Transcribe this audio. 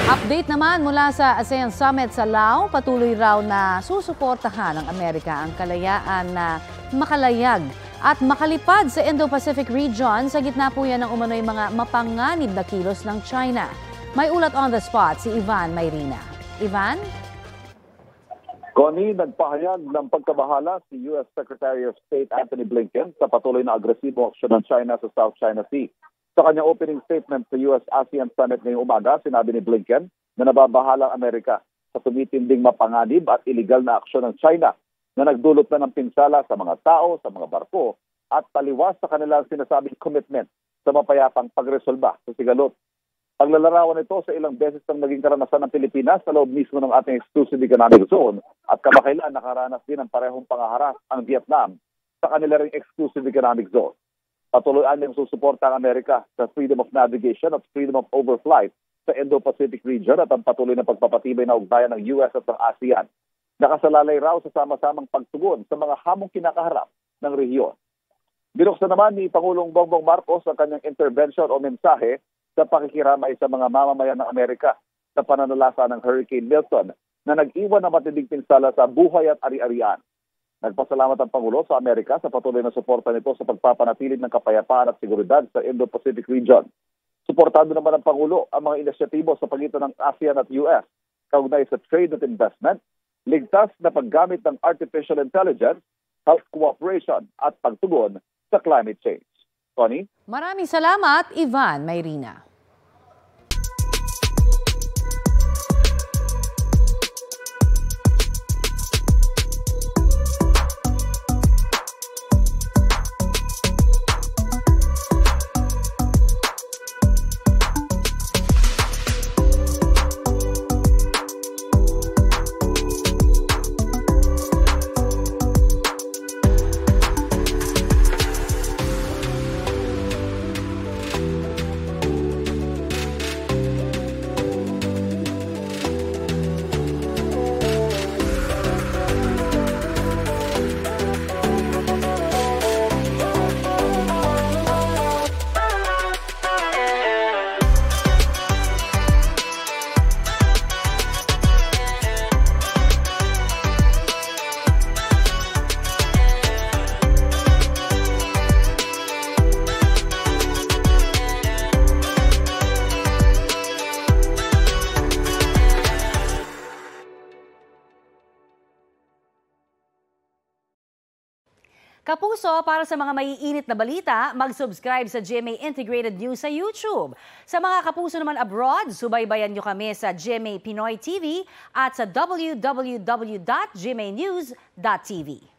Update naman mula sa ASEAN Summit sa Laos, patuloy raw na susuportahan ng Amerika ang kalayaan na makalayag at makalipad sa Indo-Pacific region sa gitna po yan ng umano'y mga mapanganib na kilos ng China. May ulat on the spot si Ivan Mayrina. Ivan? Connie, nagpahayag ng pagkabahala si U.S. Secretary of State Antony Blinken sa patuloy na agresibo aksyon ng China sa South China Sea. Sa kanyang opening statement sa U.S.-ASEAN Summit ngayong umaga, sinabi ni Blinken na nababahala ang Amerika sa tumitinding mapanganib at iligal na aksyon ng China na nagdulot na ng pinsala sa mga tao, sa mga barko at taliwas sa kanilang sinasabing commitment sa mapayapang pagresolba sa sigalot. Paglalarawan ito sa ilang beses ng naging karanasan ng Pilipinas sa loob mismo ng ating exclusive economic zone at kamakailan nakaranas din ng parehong pangaharas ang Vietnam sa kanila ring exclusive economic zone. Patuloy niyang susuporta ang Amerika sa freedom of navigation at freedom of overflight sa Indo-Pacific region at ang patuloy na pagpapatibay na ugnayan ng US at ng ASEAN. Nakasalalay raw sa sama-samang pagtugon sa mga hamong kinakaharap ng rehiyon. Binuksan naman ni Pangulong Bongbong Marcos ang kanyang intervention o mensahe sa pakikiramay sa mga mamamayan ng Amerika sa pananalasa ng Hurricane Milton na nag-iwan ng matinding pinsala sa buhay at ari-arian. Nagpasalamat ang Pangulo sa Amerika sa patuloy na suporta nito sa pagpapanatili ng kapayapaan at seguridad sa Indo-Pacific region. Suportado naman ng Pangulo ang mga inisyatibo sa pagitan ng ASEAN at US, kaugnay sa trade at investment, ligtas na paggamit ng artificial intelligence, health cooperation at pagtugon sa climate change. Connie? Maraming salamat, Ivan Mayrina. Kapuso, para sa mga maiinit na balita, mag-subscribe sa GMA Integrated News sa YouTube. Sa mga kapuso naman abroad, subaybayan nyo kami sa GMA Pinoy TV at sa www.gmanews.tv.